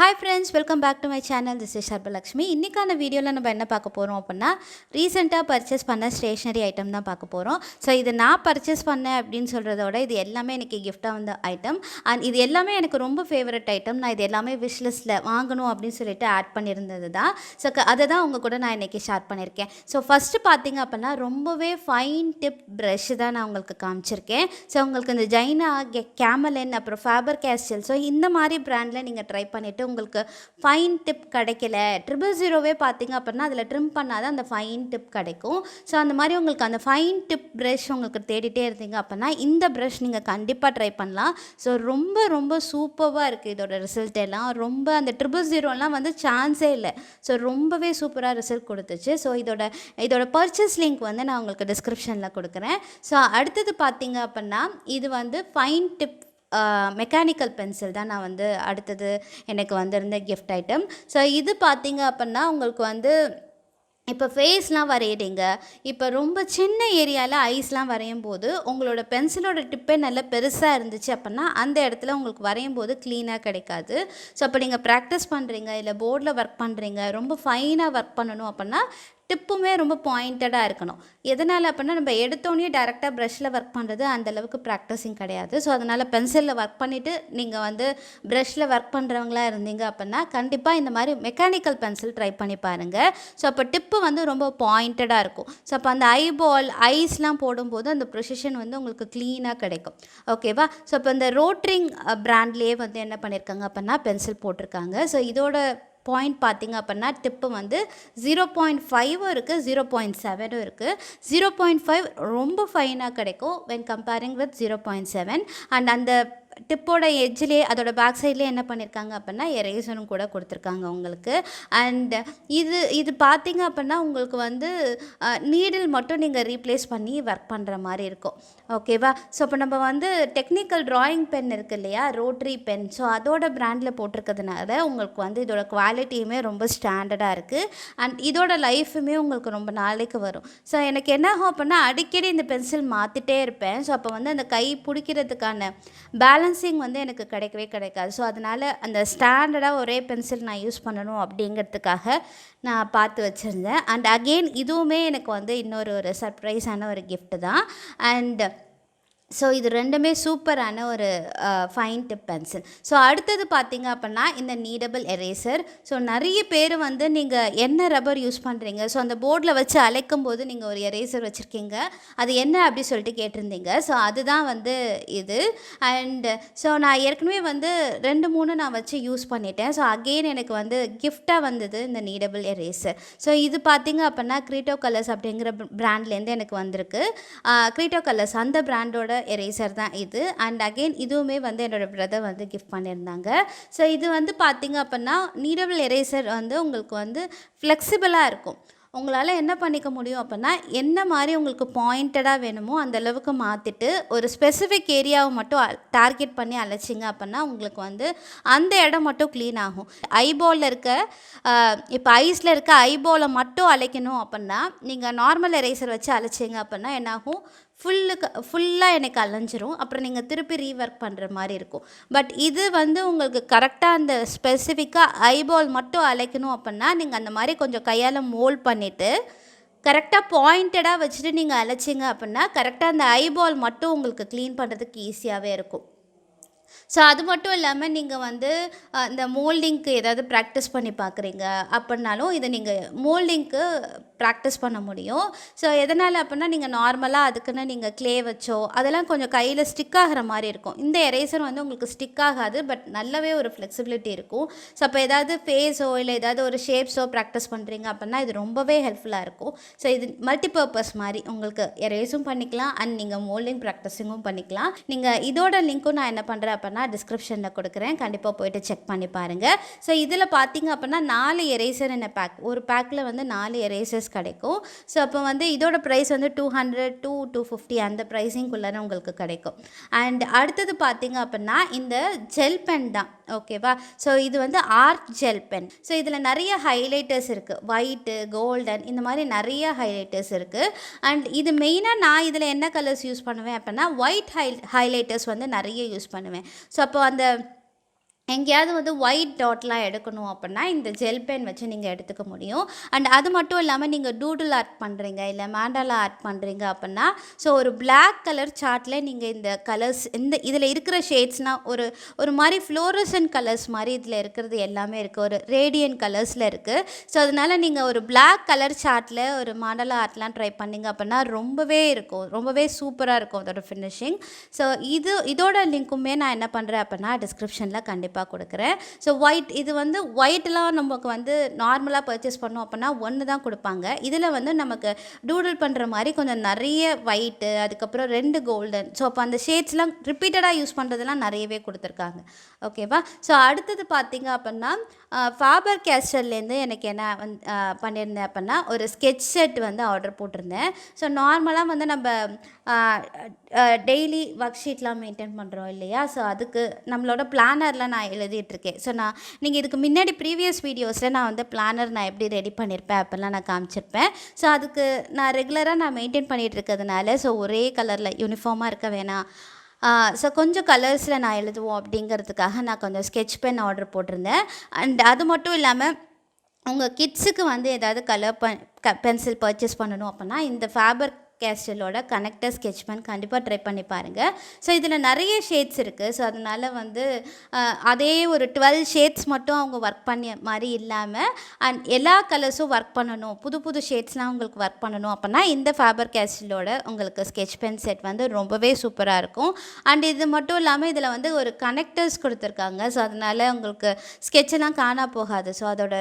Hi friends, welcome back to my channel. This is Sharbhalakshmi. இன்னைக்கான வீடியோல நம்ம என்ன பார்க்க போறோம் அப்படினா ரீசன்ட்டா பர்ச்சேஸ் பண்ண ஸ்டேஷனரி ஐட்டம் தான் பார்க்க போறோம். சோ இது நான் பர்ச்சேஸ் பண்ணேன் அப்படினு சொல்றதோட இது எல்லாமே எனக்கு gift ஆ வந்த ஐட்டம் and இது எல்லாமே எனக்கு ரொம்ப ஃபேவரட் ஐட்டம். நான் இது எல்லாமே wish listல வாங்கணும் அப்படினு சொல்லிட்டு ஆட் பண்ணியிருந்தது தான். சோ அத தான் உங்க கூட நான் இன்னைக்கு ஷேர் பண்ணிருக்கேன். சோ ஃபர்ஸ்ட் பாத்தீங்க அப்படினா ரொம்பவே ஃபைன் டிப் பிரஷ் தான் நான் உங்களுக்கு காமிச்சிருக்கேன். சோ உங்களுக்கு இந்த JAYNA, CAMLIN அப்புறம் Faber-Castell சோ இந்த மாதிரி பிராண்ட்ல நீங்க ட்ரை பண்ணிட்டு உங்களுக்கு ஃபைன் டிப் கிடைக்கல 000வே பார்த்தீங்க அப்படின்னா அதில் ட்ரிம் பண்ணாத அந்த ஃபைன் டிப் கிடைக்கும். ஸோ அந்த மாதிரி உங்களுக்கு அந்த ஃபைன் டிப் ப்ரஷ் உங்களுக்கு தேடிட்டே இருந்தீங்க அப்படின்னா இந்த ப்ரஷ் நீங்கள் கண்டிப்பாக ட்ரை பண்ணலாம். ஸோ ரொம்ப ரொம்ப சூப்பராக இருக்குது இதோட ரிசல்ட் எல்லாம். ரொம்ப அந்த 000லாம் வந்து சான்ஸே இல்லை. ஸோ ரொம்பவே சூப்பராக ரிசல்ட் கொடுத்துச்சு. ஸோ இதோட பர்ச்சேஸ் லிங்க் வந்து நான் உங்களுக்கு டிஸ்கிரிப்ஷனில் கொடுக்குறேன். ஸோ அடுத்தது பார்த்தீங்க அப்படின்னா இது வந்து ஃபைன் டிப் மெக்கானிக்கல் பென்சில் தான் நான் வந்து அடுத்தது எனக்கு வந்திருந்த கிஃப்ட் ஐட்டம். ஸோ இது பார்த்தீங்க அப்படின்னா உங்களுக்கு வந்து இப்போ ஃபேஸ்லாம் வரையிறீங்க, இப்போ ரொம்ப சின்ன ஏரியாவில் ஐஸ்லாம் வரையும் போது உங்களோட பென்சிலோட டிப்பே நல்லா பெருசாக இருந்துச்சு அப்படின்னா அந்த இடத்துல உங்களுக்கு வரையும் போது க்ளீனாக கிடைக்காது. ஸோ அப்போ நீங்கள் ப்ராக்டிஸ் பண்ணுறீங்க இல்லை போர்டில் ஒர்க் பண்ணுறீங்க, ரொம்ப ஃபைனாக ஒர்க் பண்ணணும் அப்படின்னா டிப்புமே ரொம்ப பாயிண்டடாக இருக்கணும். எதனால் அப்படின்னா நம்ம எடுத்தோடனே டேரெக்டாக ப்ரஷில் ஒர்க் பண்ணுறது அந்தளவுக்கு ப்ராக்டிஸிங் கிடையாது. ஸோ அதனால் பென்சிலில் ஒர்க் பண்ணிவிட்டு நீங்கள் வந்து ப்ரஷில் ஒர்க் பண்ணுறவங்களா இருந்தீங்க அப்படின்னா கண்டிப்பாக இந்த மாதிரி மெக்கானிக்கல் பென்சில் ட்ரை பண்ணி பாருங்கள். ஸோ அப்போ டிப்பு வந்து ரொம்ப பாயிண்டடாக இருக்கும். ஸோ அப்போ அந்த ஐபால் ஐஸ்லாம் போடும்போது அந்த ப்ரொசிஷன் வந்து உங்களுக்கு க்ளீனாக கிடைக்கும். ஓகேவா? ஸோ இப்போ இந்த ரோட்ரிங் பிராண்ட்லேயே வந்து என்ன பண்ணியிருக்காங்க அப்படின்னா பென்சில் போட்டிருக்காங்க. ஸோ இதோட பாயிண்ட் பார்த்திங்க அப்படின்னா டிப்பு வந்து 0.5 இருக்குது, 0.7 இருக்குது. 0.5 ரொம்ப ஃபைனாக கிடைக்கும் வென் கம்பேரிங் வித் 0.7 அண்ட் அந்த டிப்போட எட்ஜ்லேயே அதோட பேக் சைட்லேயே என்ன பண்ணியிருக்காங்க அப்படின்னா எரேசரும் கூட கொடுத்துருக்காங்க உங்களுக்கு. அண்ட் இது பார்த்தீங்க அப்படின்னா உங்களுக்கு வந்து நீடில் மட்டும் நீங்கள் ரீப்ளேஸ் பண்ணி ஒர்க் பண்ணுற மாதிரி இருக்கும். ஓகேவா? ஸோ இப்போ நம்ம வந்து டெக்னிக்கல் ட்ராயிங் பென் இருக்குது இல்லையா, ரோட்ரி பென், ஸோ அதோட பிராண்டில் போட்டிருக்கிறதுனால உங்களுக்கு வந்து இதோட குவாலிட்டியுமே ரொம்ப ஸ்டாண்டர்டாக இருக்குது அண்ட் இதோட லைஃபுமே உங்களுக்கு ரொம்ப நாளைக்கு வரும். ஸோ எனக்கு என்ன ஆகும் அப்படின்னா அடிக்கடி இந்த பென்சில் மாற்றிட்டே இருப்பேன். ஸோ அப்போ வந்து அந்த கை பிடிக்கிறதுக்கான பேலன்சிங் வந்து எனக்கு கிடைக்கவே கிடைக்காது. ஸோ அதனால் அந்த ஸ்டாண்டர்டாக ஒரே பென்சில் நான் யூஸ் பண்ணணும் அப்படிங்கிறதுக்காக நான் பார்த்து வச்சுருந்தேன். அண்ட் அகெயின் இதுவுமே எனக்கு வந்து இன்னொரு சர்ப்ரைஸான ஒரு கிஃப்ட் தான். அண்ட் ஸோ இது ரெண்டுமே சூப்பரான ஒரு ஃபைன் டிப் பென்சில். ஸோ அடுத்தது பார்த்தீங்க அப்படின்னா இந்த நீடபிள் எரேசர். ஸோ நிறைய பேர் வந்து நீங்கள் என்ன ரப்பர் யூஸ் பண்ணுறீங்க, ஸோ அந்த போர்டில் வச்சு அழைக்கும் போது நீங்கள் ஒரு எரேசர் வச்சுருக்கீங்க, அது என்ன அப்படி சொல்லிட்டு கேட்டிருந்தீங்க. ஸோ அதுதான் வந்து இது. அண்டு ஸோ நான் ஏற்கனவே வந்து 2-3 நான் வச்சு யூஸ் பண்ணிட்டேன். ஸோ அகெயின் எனக்கு வந்து கிஃப்டாக வந்தது இந்த நீடபிள் எரேசர். ஸோ இது பார்த்தீங்க அப்படின்னா க்ரீட்டோ கலர்ஸ் அப்படிங்கிற பிராண்ட்லேருந்து எனக்கு வந்திருக்கு. க்ரீட்டோ கலர்ஸ் அந்த பிராண்டோட எரேசர் தான் இது. அண்ட் அகெயின் இதுவுமே வந்து என்னோட பிரதர் வந்து கிஃப்ட் பண்ணியிருந்தாங்க. ஸோ இது வந்து பார்த்திங்க அப்படின்னா நீடபிள் எரேசர் வந்து உங்களுக்கு வந்து ஃப்ளெக்சிபிளாக இருக்கும். உங்களால் என்ன பண்ணிக்க முடியும் அப்படின்னா என்ன மாதிரி உங்களுக்கு பாயிண்டடாக வேணுமோ அந்த அளவுக்கு மாற்றிட்டு ஒரு ஸ்பெசிஃபிக் ஏரியாவை மட்டும் டார்கெட் பண்ணி அழைச்சிங்க அப்படின்னா உங்களுக்கு வந்து அந்த இடம் மட்டும் க்ளீன் ஆகும். ஐபாலில் இருக்க இப்போ ஐஸில் இருக்க ஐபாலை மட்டும் அழைக்கணும் அப்படின்னா நீங்கள் நார்மல் எரேசர் வச்சு அழைச்சிங்க அப்படின்னா என்னாகும், ஃபுல்லாக எனக்கு அலைஞ்சிரும். அப்புறம் நீங்கள் திருப்பி ரீஒர்க் பண்ணுற மாதிரி இருக்கும். பட் இது வந்து உங்களுக்கு கரெக்டாக அந்த ஸ்பெசிஃபிக்காக ஐபால் மட்டும் அழைக்கணும் அப்படின்னா நீங்கள் அந்த மாதிரி கொஞ்சம் கையால் மோல்ட் பண்ணிவிட்டு கரெக்டாக பாயிண்டடாக வச்சுட்டு நீங்கள் அழைச்சிங்க அப்படின்னா கரெக்டாக அந்த ஐபால் மட்டும் உங்களுக்கு க்ளீன் பண்ணுறதுக்கு ஈஸியாகவே இருக்கும். ஸோ அது மட்டும் இல்லாமல் நீங்கள் வந்து இந்த மோல்டிங்க்கு ஏதாவது ப்ராக்டிஸ் பண்ணி பார்க்குறீங்க அப்படின்னாலும் இதை நீங்கள் மோல்டிங்க்கு ப்ராக்டிஸ் பண்ண முடியும். ஸோ எதனால் அப்படின்னா நீங்கள் நார்மலாக அதுக்குன்னு நீங்கள் க்ளே வச்சோ அதெல்லாம் கொஞ்சம் கையில் ஸ்டிக் ஆகிற மாதிரி இருக்கும். இந்த எரேசர் வந்து உங்களுக்கு ஸ்டிக் ஆகாது, பட் நல்லாவே ஒரு ஃப்ளெக்சிபிலிட்டி இருக்கும். ஸோ அப்போ ஏதாவது ஃபேஸோ இல்லை ஏதாவது ஒரு ஷேப்ஸோ ப்ராக்டிஸ் பண்ணுறீங்க அப்படின்னா இது ரொம்பவே ஹெல்ப்ஃபுல்லாக இருக்கும். ஸோ இது மல்டிபர்பஸ் மாதிரி உங்களுக்கு எரேஸும் பண்ணிக்கலாம் அண்ட் நீங்கள் மோல்டிங் ப்ராக்டிஸிங்கும் பண்ணிக்கலாம். நீங்கள் இதோட லிங்க்கும் நான் என்ன பண்ணுறேன் அப்படின்னா டிஸ்கிரிப்ஷனில் கொடுக்குறேன், கண்டிப்பாக போய்ட்டு செக் பண்ணி பாருங்கள். ஸோ இதில் பார்த்தீங்க அப்படின்னா 4 எரேசர் என்ன பேக், ஒரு பேக்கில் வந்து 4 எரேசர்ஸ் கிடைக்கும். ஸோ அப்போ வந்து இதோட ப்ரைஸ் வந்து 200 to 250 அந்த ப்ரைஸிங்குள்ளே உங்களுக்கு கிடைக்கும். அண்ட் அடுத்தது பார்த்தீங்க அப்படின்னா இந்த ஜெல் பென் தான். ஓகேவா? ஸோ இது வந்து ஆர்ட் ஜெல் பென். ஸோ இதில் நிறைய ஹைலைட்டர்ஸ் இருக்குது, ஒயிட்டு, கோல்டன், இந்த மாதிரி நிறைய ஹைலைட்டர்ஸ் இருக்குது. அண்ட் இது மெயினாக நான் இதில் என்ன கலர்ஸ் யூஸ் பண்ணுவேன் அப்படின்னா ஒயிட் ஹைலைட்டர்ஸ் வந்து நிறைய யூஸ் பண்ணுவேன். ஸோ அப்போ அந்த எங்கேயாவது வந்து ஒயிட் டாட்லாம் எடுக்கணும் அப்படின்னா இந்த ஜெல் பென் வச்சு நீங்கள் எடுத்துக்க முடியும். அண்ட் அது மட்டும் இல்லாமல் நீங்கள் டூடுல் ஆர்ட் பண்ணுறீங்க இல்லை மேண்டலா ஆர்ட் பண்ணுறீங்க அப்படின்னா ஸோ ஒரு பிளாக் கலர் சார்ட்டில் நீங்கள் இந்த கலர்ஸ் இந்த இதில் இருக்கிற ஷேட்ஸ்னால் ஒரு மாதிரி ஃப்ளோரசன்ட் கலர்ஸ் மாதிரி இதில் இருக்கிறது எல்லாமே இருக்குது, ஒரு ரேடியன்ட் கலர்ஸில் இருக்குது. ஸோ அதனால் நீங்கள் ஒரு பிளாக் கலர் சார்ட்டில் ஒரு மேண்டலா ஆர்ட்லாம் ட்ரை பண்ணிங்க அப்படின்னா ரொம்பவே சூப்பராக இருக்கும் அதோட ஃபினிஷிங். ஸோ இதோட லிங்க்குமே நான் என்ன பண்ணுறேன் அப்படின்னா டிஸ்கிரிப்ஷனில் கண்டிப்பாக கொடுக்குறேன். ஸோ இது வந்து ஒயிட்லாம் நமக்கு வந்து நார்மலாக பர்ச்சேஸ் பண்ணோம் அப்படின்னா ஒன்று தான் கொடுப்பாங்க. இதில் வந்து நமக்கு டூடில் பண்ணுற மாதிரி கொஞ்சம் நிறைய ஒயிட்டு, அதுக்கப்புறம் 2 கோல்டன், ஸோ அப்போ அந்த ஷேட்ஸ்லாம் ரிப்பீட்டடாக யூஸ் பண்ணுறதுலாம் நிறையவே கொடுத்துருக்காங்க. ஓகேவா? ஸோ அடுத்தது பார்த்தீங்க அப்படின்னா ஃபாபர் கேஸ்டல்லேருந்து எனக்கு என்ன பண்ணியிருந்தேன் அப்படின்னா ஒரு ஸ்கெட்ச் செட் வந்து ஆர்டர் போட்டிருந்தேன். ஸோ நார்மலாக வந்து நம்ம டெய்லி ஒர்க் ஷீட்லாம் மெயின்டைன் பண்ணுறோம் இல்லையா? ஸோ அதுக்கு நம்மளோட பிளானரில் நான் எழுதிட்டுருக்கேன். ஸோ நீங்கள் இதுக்கு முன்னாடி ப்ரீவியஸ் வீடியோஸில் நான் வந்து பிளானர் நான் எப்படி ரெடி பண்ணியிருப்பேன் அப்படிலாம் நான் காமிச்சிருப்பேன். ஸோ அதுக்கு நான் ரெகுலராக நான் மெயின்டைன் பண்ணிகிட்டு இருக்கிறதுனால ஸோ ஒரே கலரில் யூனிஃபார்மாக இருக்க வேணாம், ஸோ கொஞ்சம் கலர்ஸில் நான் எழுதுவோம் அப்படிங்கிறதுக்காக நான் கொஞ்சம் ஸ்கெட்ச் பென் ஆர்டர் போட்டிருந்தேன். அண்ட் அது மட்டும் இல்லாமல் உங்கள் கிட்ஸுக்கு வந்து ஏதாவது பென்சில் பர்ச்சேஸ் பண்ணணும் அப்படின்னா இந்த ஃபேபர் கேஸ்டலோட கனெக்டர் ஸ்கெட்ச் பென் கண்டிப்பாக ட்ரை பண்ணி பாருங்கள். ஸோ இதில் நிறைய ஷேட்ஸ் இருக்குது. ஸோ அதனால் வந்து அதே ஒரு 12 ஷேட்ஸ் மட்டும் அவங்க ஒர்க் பண்ண மாதிரி இல்லாமல் அண்ட் எல்லா கலர்ஸும் ஒர்க் பண்ணணும், புது ஷேட்ஸ்லாம் உங்களுக்கு ஒர்க் பண்ணணும் அப்படின்னா இந்த ஃபேபர் கேஸ்டலோட உங்களுக்கு ஸ்கெட்ச் பென் செட் வந்து ரொம்பவே சூப்பராக இருக்கும். அண்ட் இது மட்டும் இல்லாமல் இதில் வந்து ஒரு கனெக்டர்ஸ் கொடுத்துருக்காங்க. ஸோ அதனால் உங்களுக்கு ஸ்கெட்செல்லாம் காணா போகாது. ஸோ அதோட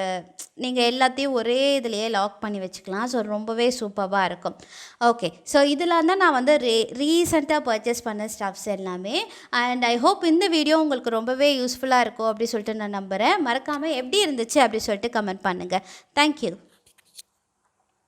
நீங்கள் எல்லாத்தையும் ஒரே இதுலேயே லாக் பண்ணி வச்சுக்கலாம். ஸோ ரொம்பவே சூப்பராக இருக்கும். ஓகே, ஸோ இதெல்லாம் தான் நான் வந்து ரீசெண்டாக பர்ச்சேஸ் பண்ண ஸ்டஃப்ஸ் எல்லாமே. அண்ட் ஐ ஹோப் இந்த வீடியோ உங்களுக்கு ரொம்பவே யூஸ்ஃபுல்லாக இருக்கும் அப்படி சொல்லிட்டு நான் நம்புகிறேன். மறக்காமல் எப்படி இருந்துச்சு அப்படி சொல்லிட்டு கமெண்ட் பண்ணுங்கள். தேங்க்யூ.